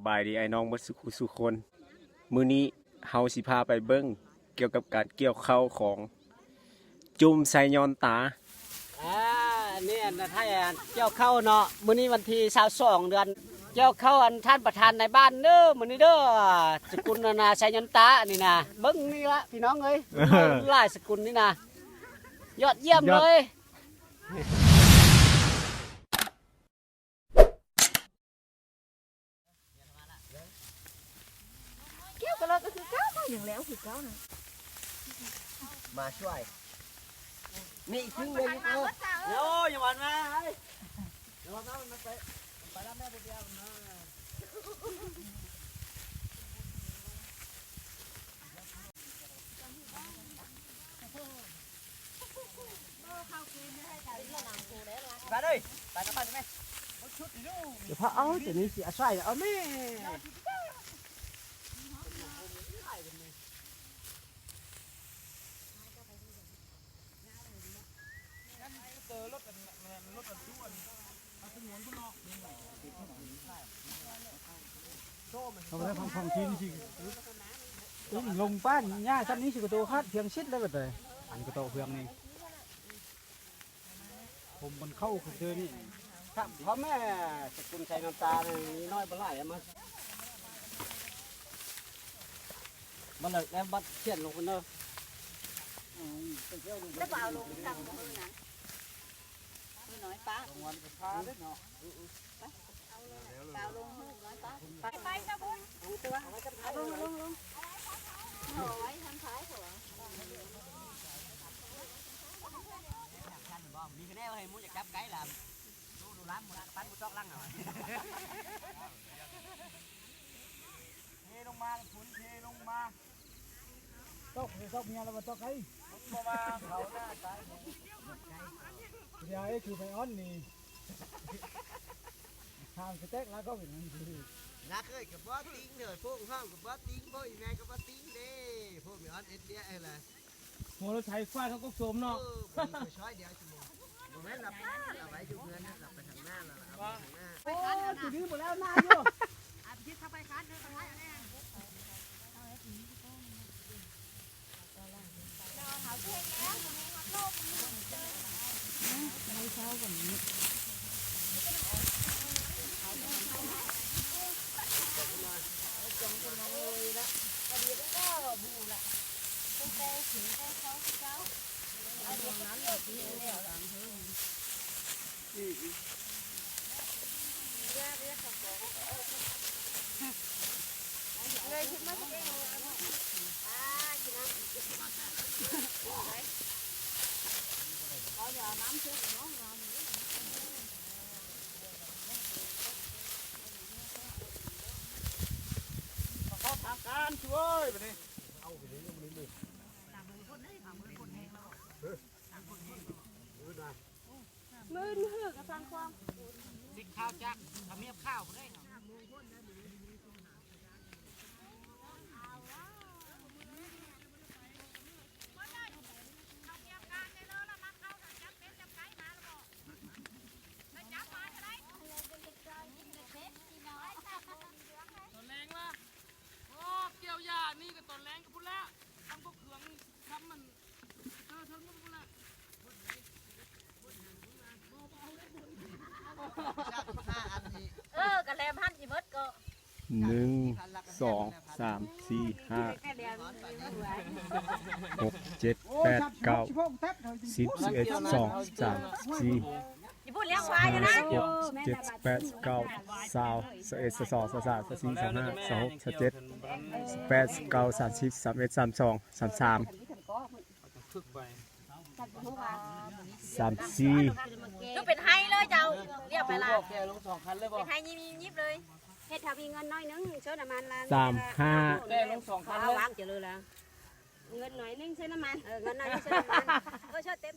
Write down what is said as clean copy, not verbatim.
บายดีไอ้น้องมัดสุคนมื้อนี้เฮาสิพาไปเบิ่งเกี่ยวกับการเกี่ยวข้าวของจุ่มใส่ยอนตานี่นะท่านเกี่ยวเข้าเนาะมื้อนี้วันที่22เดือนเกี่ยวเข้าอันท่านประธานในบ้านเด้อมื้อนี้เด้อสกุลนาชัยยันตานี่นะเบิ่งนี่ละพี่น้องเอ้ยหลายสกุลนี่นะยอดเยี่ยมเลยเกี่ยวกันเลยก็คือเก้าอย่างแล้วคือเก้านะมาช่วยนี่ทิ้งเลยนี่โอ้ยอย่าหวานมาเฮ้ยอย่าหวานมามันไปแล้วแม่เดียวนะไปเลยไปกับบ้านไหมเดี๋ยวพอเอาเดี๋ยวนี้สิอาศัยเอาแม่เขาได้ฟังทีนี่สิลงป้านหญ้าชั้นนี้สิกระโตคาดเพียงชิดแล้วแบบเลยอันกระโตเพียงนี่ผมมันเข้าคือเจอนี่ ครับพ่อแม่สกุลชัยน้ำตาเนี่ยน้อยบ่หลายมาเลยแล้วบัดเขียนลงคนเด้อแล้วก็เอาลงตั้งมือนะมือน้อยป้า วันกระพาเด้เนาะ เอาลงมือน้อยป้าไปนะบุญตัวเอาลงโอ้ยทำท้ายเถอะ มีคะแนนให้มูอยากจับไก่ล่ะดูร้านมูร้านปั้นมูจอกลังหน่อยเทลงมาฝนเทลงมาตกเมียเรามาตกไอ้มาเขาหน้าตายเดี๋ยวไอ้คือไปอ้อนนี่ทางสเต็กแล้วก็เป็นนั่นคือนักเอ้ยกับบ่ติ้งเด้อพวกห้องกับบ่ติ้งพวกอีแม่กับบ่ติ้งเด้พวกมีออนเอ็ดเดียอะไร หัวเราใช้ควายเขาก็โสมเนาะมันไปช้อยเดียวชั่วโมงบ่แม่นหลับไว้อยู่เงินหลับไปทางหน้าแล้วเอาไปทางหน้าโอ้ตีนี้หมดแล้วหน้าอยู่เลยคิดมาสักเองกินน้ำเขาอย่าน้ำเชื่อน้องเราเขาทำการช่วยไปนี่เอาไปเลยมันเลยมือหือกระซังความ ติ๊กข้าวจักทำเมียบข้าวได้เนาะตอนแรงละโอ้เกี่ยวยานี่ก็ตอนแรงก็พุ่นละทำพวกเครื่องทำมันทำมันพุ่นละกันแล้วพันจีเบิดก็ 1 2 3 4 5 แค่เดียว 6 7 8 9 10 11 12 13 14 อย่าพูดเลี้ยงควายนะ 6 7 8 9 20 11 12 13 14 15 16 17 18 19 30 31 32 33 34 ลูกเป็นไฮเลยเจ้าเรียกไปละ แกลง2คันเลยบ่ เป็นไฮยิบเลยเฮ็ดถ้ามีเงินน้อยนึงเชิญน้ำมันละ 35 แกลง2คันเล เอา ยว างจะเลยละเงินหน่อยนึงเชิญน้ำมันเงินน้อยนึงเชิญน้ำมันเชิญเต็ม